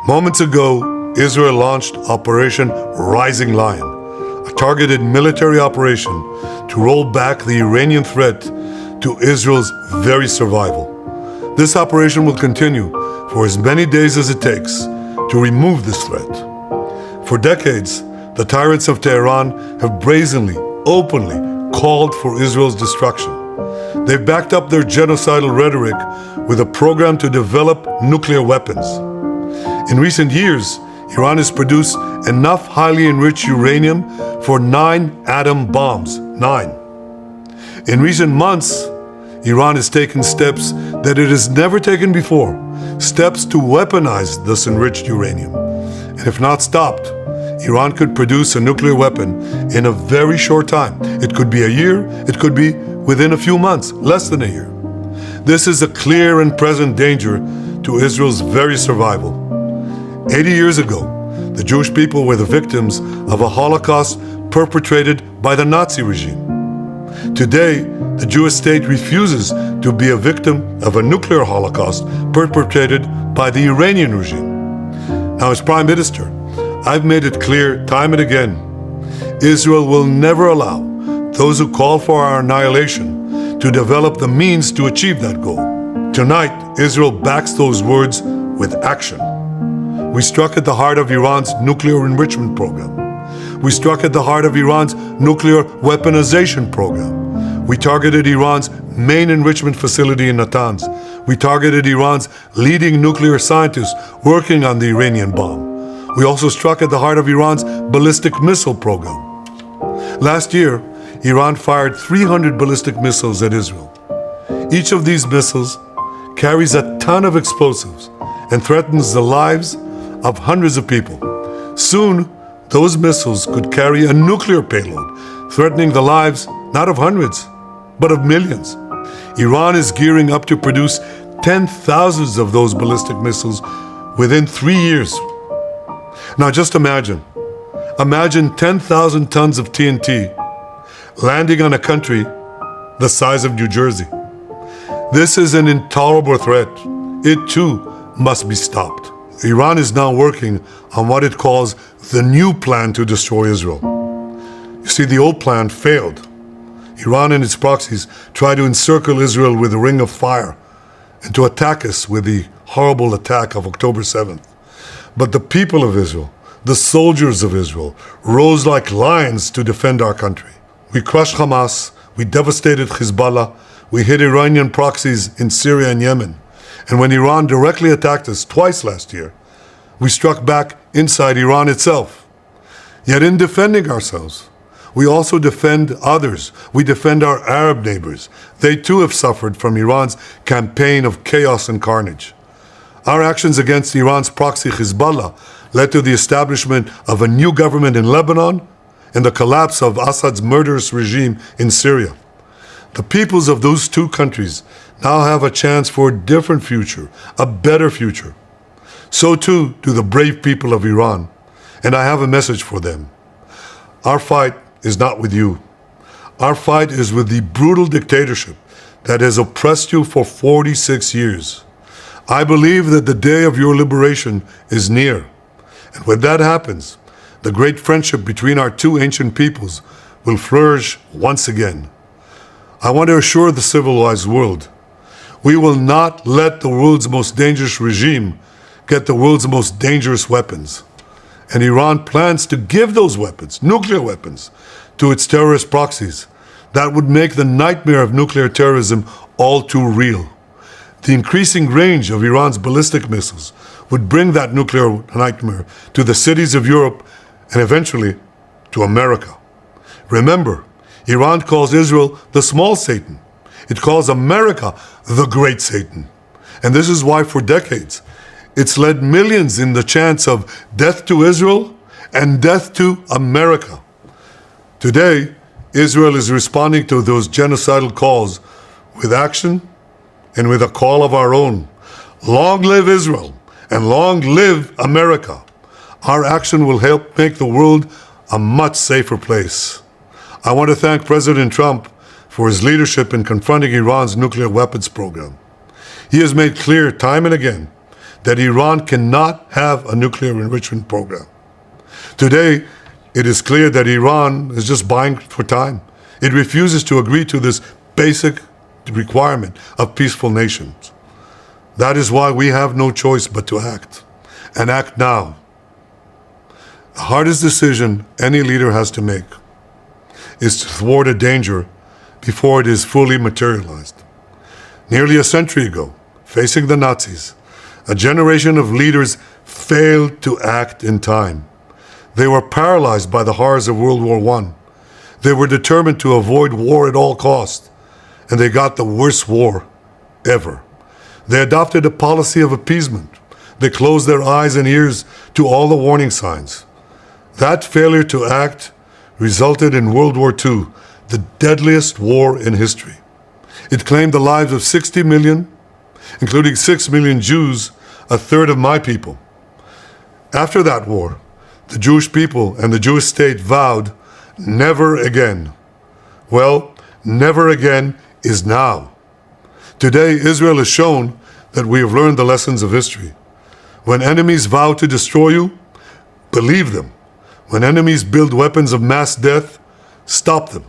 Moments ago, Israel launched Operation Rising Lion, a targeted military operation to roll back the Iranian threat to Israel's very survival. This operation will continue for as many days as it takes to remove this threat. For decades, the tyrants of Tehran have brazenly, openly called for Israel's destruction. They've backed up their genocidal rhetoric with a program to develop nuclear weapons. In recent years, Iran has produced enough highly enriched uranium for 9 atom bombs. 9. In recent months, Iran has taken steps that it has never taken before, steps to weaponize this enriched uranium. And if not stopped, Iran could produce a nuclear weapon in a very short time. It could be a year, it could be within a few months, less than a year. This is a clear and present danger to Israel's very survival. 80 years ago, the Jewish people were the victims of a Holocaust perpetrated by the Nazi regime. Today, the Jewish state refuses to be a victim of a nuclear Holocaust perpetrated by the Iranian regime. Now, as Prime Minister, I've made it clear time and again, Israel will never allow those who call for our annihilation to develop the means to achieve that goal. Tonight, Israel backs those words with action. We struck at the heart of Iran's nuclear enrichment program. We struck at the heart of Iran's nuclear weaponization program. We targeted Iran's main enrichment facility in Natanz. We targeted Iran's leading nuclear scientists working on the Iranian bomb. We also struck at the heart of Iran's ballistic missile program. Last year, Iran fired 300 ballistic missiles at Israel. Each of these missiles carries a ton of explosives and threatens the lives of hundreds of people. Soon, those missiles could carry a nuclear payload, threatening the lives not of hundreds, but of millions. Iran is gearing up to produce 10,000s of those ballistic missiles within 3 years. Now just imagine 10,000 tons of TNT landing on a country the size of New Jersey. This is an intolerable threat. It too must be stopped. Iran is now working on what it calls the new plan to destroy Israel. You see, the old plan failed. Iran and its proxies tried to encircle Israel with a ring of fire and to attack us with the horrible attack of October 7th. But the people of Israel, the soldiers of Israel, rose like lions to defend our country. We crushed Hamas, we devastated Hezbollah, we hit Iranian proxies in Syria and Yemen. And when Iran directly attacked us twice last year, we struck back inside Iran itself. Yet in defending ourselves, we also defend others. We defend our Arab neighbors. They too have suffered from Iran's campaign of chaos and carnage. Our actions against Iran's proxy Hezbollah led to the establishment of a new government in Lebanon and the collapse of Assad's murderous regime in Syria. The peoples of those two countries now have a chance for a different future, a better future. So too do the brave people of Iran, and I have a message for them. Our fight is not with you. Our fight is with the brutal dictatorship that has oppressed you for 46 years. I believe that the day of your liberation is near, and when that happens, the great friendship between our two ancient peoples will flourish once again. I want to assure the civilized world, we will not let the world's most dangerous regime get the world's most dangerous weapons. And Iran plans to give those weapons, nuclear weapons, to its terrorist proxies. That would make the nightmare of nuclear terrorism all too real. The increasing range of Iran's ballistic missiles would bring that nuclear nightmare to the cities of Europe and eventually to America. Remember, Iran calls Israel the small Satan. It calls America the great Satan. And this is why for decades, it's led millions in the chants of death to Israel and death to America. Today, Israel is responding to those genocidal calls with action and with a call of our own. Long live Israel and long live America. Our action will help make the world a much safer place. I want to thank President Trump for his leadership in confronting Iran's nuclear weapons program. He has made clear time and again that Iran cannot have a nuclear enrichment program. Today, it is clear that Iran is just buying for time. It refuses to agree to this basic requirement of peaceful nations. That is why we have no choice but to act, and act now. The hardest decision any leader has to make is to thwart a danger before it is fully materialized. Nearly a century ago, facing the Nazis, a generation of leaders failed to act in time. They were paralyzed by the horrors of World War I. They were determined to avoid war at all costs, and they got the worst war ever. They adopted a policy of appeasement. They closed their eyes and ears to all the warning signs. That failure to act resulted in World War II, the deadliest war in history. It claimed the lives of 60 million, including 6 million Jews, a third of my people. After that war, the Jewish people and the Jewish state vowed, never again. Well, never again is now. Today, Israel has shown that we have learned the lessons of history. When enemies vow to destroy you, believe them. When enemies build weapons of mass death, stop them.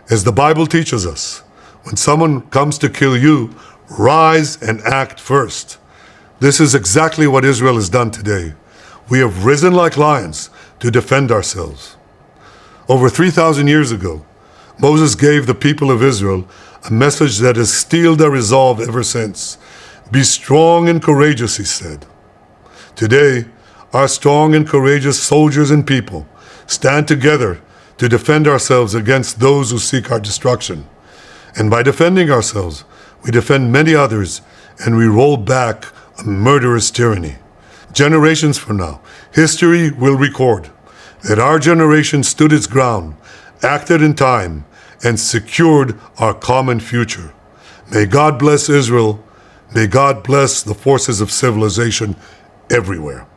As the Bible teaches us, when someone comes to kill you, rise and act first. This is exactly what Israel has done today. We have risen like lions to defend ourselves. Over 3,000 years ago, Moses gave the people of Israel a message that has steeled their resolve ever since. Be strong and courageous, he said. Today, our strong and courageous soldiers and people stand together to defend ourselves against those who seek our destruction. And by defending ourselves, we defend many others, and we roll back a murderous tyranny. Generations from now, history will record that our generation stood its ground, acted in time, and secured our common future. May God bless Israel. May God bless the forces of civilization everywhere.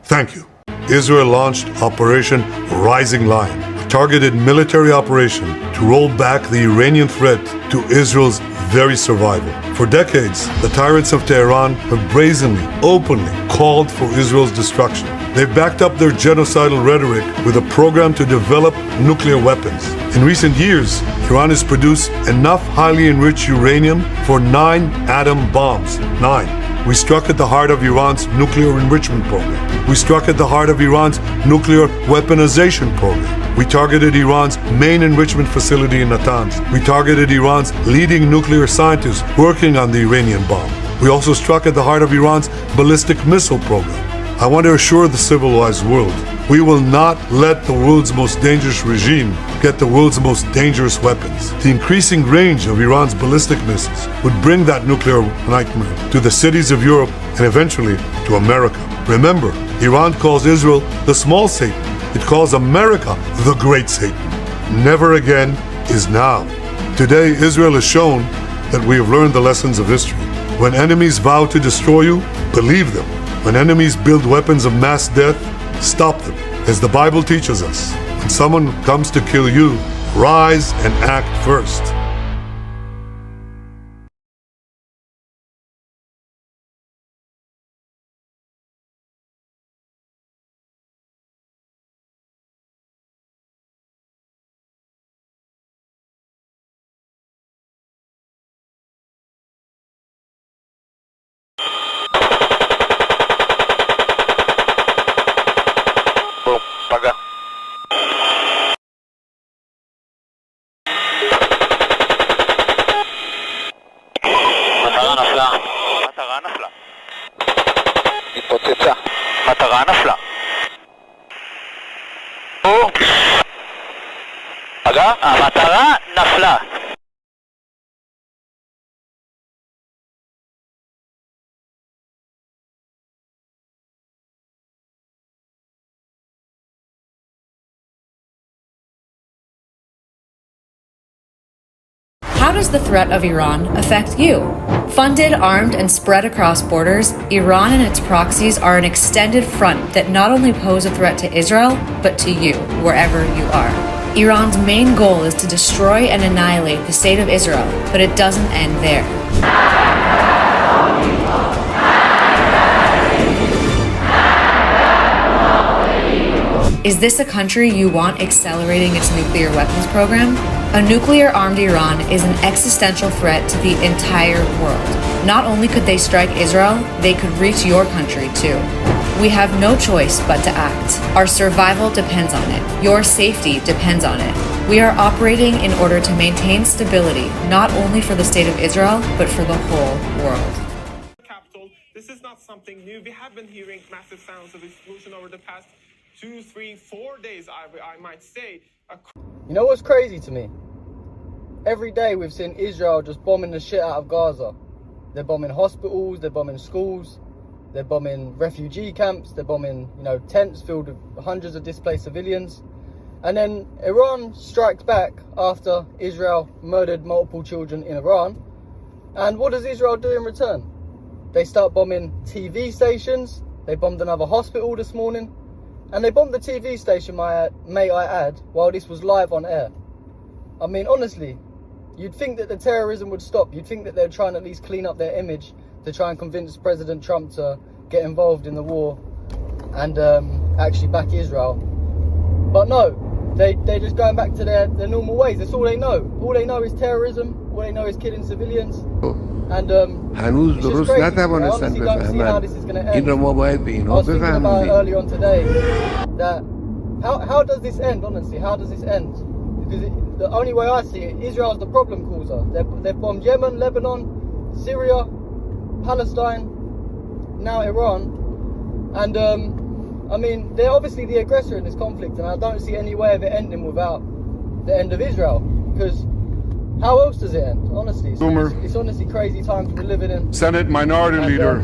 Thank you. Israel launched Operation Rising Lion, a targeted military operation to roll back the Iranian threat to Israel's very survival. For decades, the tyrants of Tehran have brazenly, openly called for Israel's destruction. They've backed up their genocidal rhetoric with a program to develop nuclear weapons. In recent years, Iran has produced enough highly enriched uranium for 9 atom bombs. 9. We struck at the heart of Iran's nuclear enrichment program. We struck at the heart of Iran's nuclear weaponization program. We targeted Iran's main enrichment facility in Natanz. We targeted Iran's leading nuclear scientists working on the Iranian bomb. We also struck at the heart of Iran's ballistic missile program. I want to assure the civilized world, we will not let the world's most dangerous regime get the world's most dangerous weapons. The increasing range of Iran's ballistic missiles would bring that nuclear nightmare to the cities of Europe and eventually to America. Remember, Iran calls Israel the small Satan. It calls America the great Satan. Never again is now. Today, Israel has shown that we have learned the lessons of history. When enemies vow to destroy you, believe them. When enemies build weapons of mass death, stop them. As the Bible teaches us, when someone comes to kill you, rise and act first. מטרה נפלה. רגע, המטרה נפלה. How does the threat of Iran affect you? Funded, armed, and spread across borders, Iran and its proxies are an extended front that not only pose a threat to Israel, but to you, wherever you are. Iran's main goal is to destroy and annihilate the state of Israel, but it doesn't end there. Is this a country you want accelerating its nuclear weapons program? A nuclear-armed Iran is an existential threat to the entire world. Not only could they strike Israel, they could reach your country too. We have no choice but to act. Our survival depends on it. Your safety depends on it. We are operating in order to maintain stability, not only for the state of Israel, but for the whole world. Capital. This is not something new. We have been hearing massive sounds of explosion over the past 2, 3, 4 days, I might say. You know what's crazy to me? Every day we've seen Israel just bombing the shit out of Gaza. They're bombing hospitals, they're bombing schools, they're bombing refugee camps, they're bombing, tents filled with hundreds of displaced civilians. And then Iran strikes back after Israel murdered multiple children in Iran. And what does Israel do in return? They start bombing TV stations. They bombed another hospital this morning. And they bombed the TV station, may I add, while this was live on air. I mean, honestly, you'd think that the terrorism would stop. You'd think that they're trying to at least clean up their image to try and convince President Trump to get involved in the war and actually back Israel. But no, they're just going back to their normal ways. That's all they know. All they know is terrorism. All they know is killing civilians. And هنوز درست نتوانستن بفهمند این را ما باید به اینها بفهمونیم. Earlier on today that how does this end? Honestly, how does this end? Because the only way I see it, Israel is the problem causer. They've bombed Yemen, Lebanon, Syria, Palestine, now Iran, and I mean they're obviously the aggressor in this conflict, and I don't see any way of it ending without the end of Israel. Because how else does it end? Honestly, it's honestly crazy times we're living in. Senate Minority Leader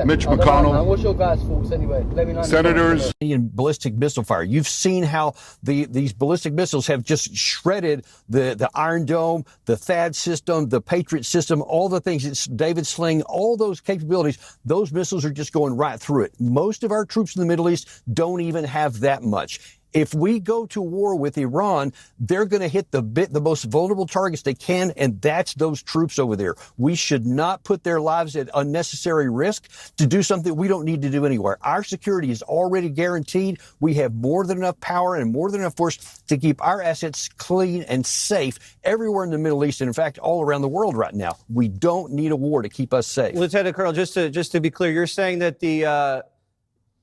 Mitch McConnell. What's your guys' thoughts anyway? Let me know. Senators. Ballistic missile fire. You've seen how these ballistic missiles have just shredded the Iron Dome, the THAAD system, the Patriot system, all the things. It's David Sling, all those capabilities. Those missiles are just going right through it. Most of our troops in the Middle East don't even have that much. If we go to war with Iran, they're going to hit the most vulnerable targets they can, and that's those troops over there. We should not put their lives at unnecessary risk to do something we don't need to do anywhere. Our security is already guaranteed. We have more than enough power and more than enough force to keep our assets clean and safe everywhere in the Middle East, and in fact, all around the world right now. We don't need a war to keep us safe. Lieutenant Colonel, just to be clear, you're saying that the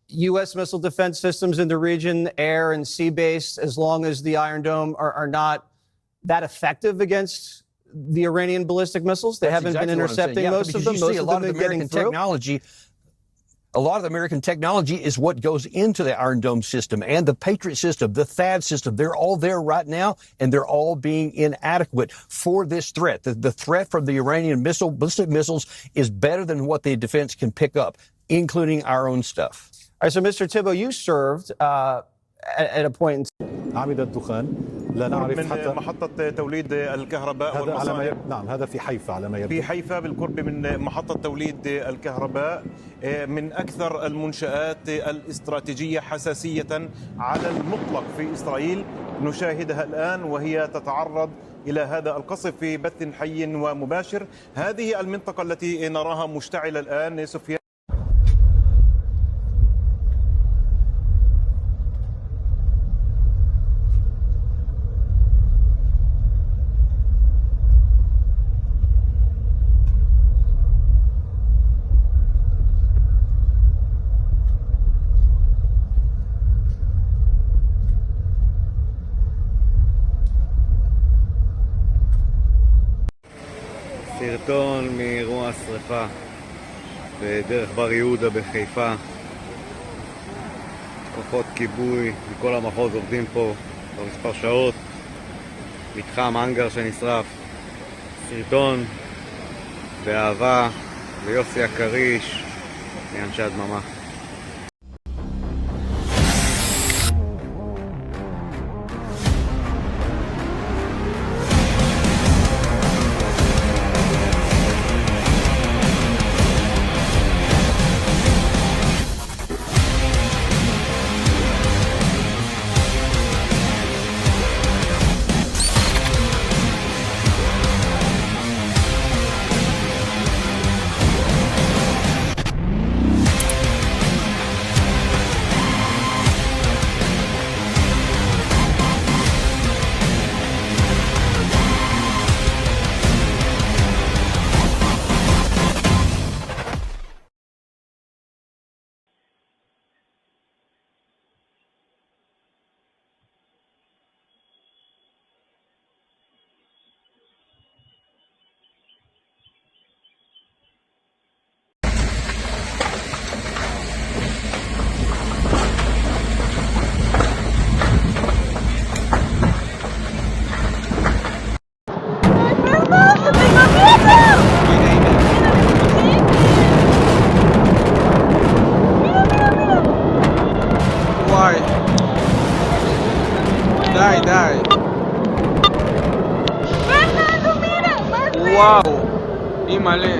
U.S. missile defense systems in the region, air and sea-based, as long as the Iron Dome are not that effective against the Iranian ballistic missiles? They haven't been intercepting most of them. Most of them are getting through. A lot of the American technology is what goes into the Iron Dome system and the Patriot system, the THAAD system. They're all there right now, and they're all being inadequate for this threat. The threat from the Iranian ballistic missiles is better than what the defense can pick up, including our own stuff. All right, so Mr. Thibault, you served at a point in عامد الدخان لا نعرف من حتى محطة توليد الكهرباء والمصانع. نعم هذا في حيفا على ما يبدو. في حيفا بالقرب من محطة توليد الكهرباء، من أكثر المنشآت الاستراتيجية حساسية على المطلق في إسرائيل. نشاهدها الآن وهي تتعرض إلى هذا القصف في بث حي ومباشر. هذه المنطقة التي نراها مشتعلة الآن سفيان. סרטון מאירוע השרפה בדרך בר יהודה בחיפה. כוחות כיבוי מכל המחוז עובדים פה כבר מספר שעות. מתחם אנגר שנשרף. סרטון באהבה ויוסי הקריש מאנשי הדממה. די. וואו, אימא'לה.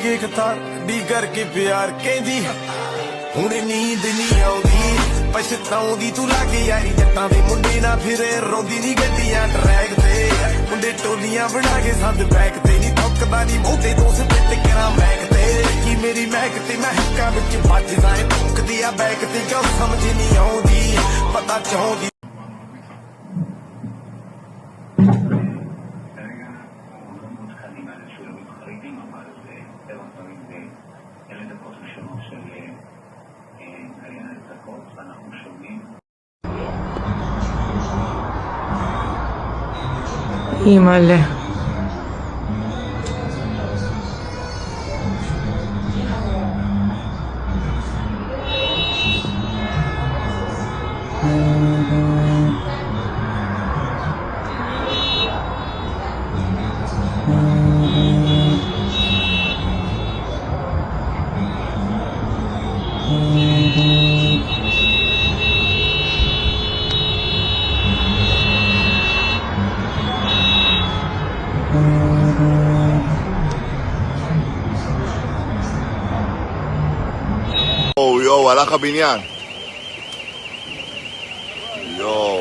देख के था D करके प्यार कहती हुणे नींद नहीं आउंदी पछताउंदी तू लागे यारी जट्टां दे मुंडे ना फिरे रोंदी नी गड्डियां ट्रैक ते मुंडे टोलियां बना के संद बैक ते नी थकदा नी मोटे तो स्पिट करा मैक ते की मेरी मैक ते महका विच बज जाए भुंकदी आ बैक ते गल समझ नहीं आउंदी पता चाहुंदी אימא'לה. יואו, הלך הבניין. יואו.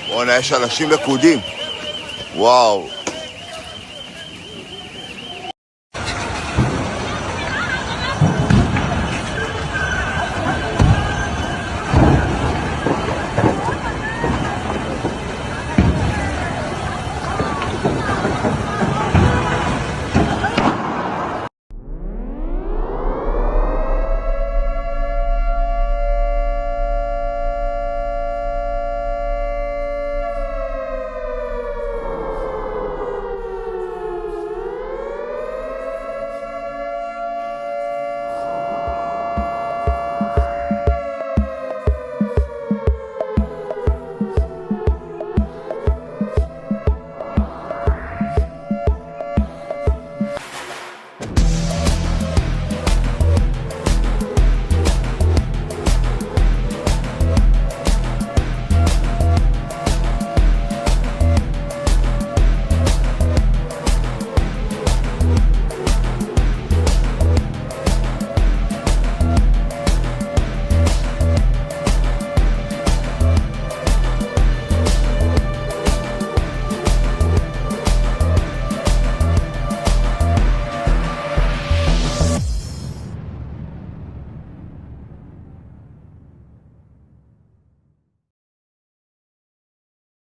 בוא'נה, יש אנשים לכודים. וואו.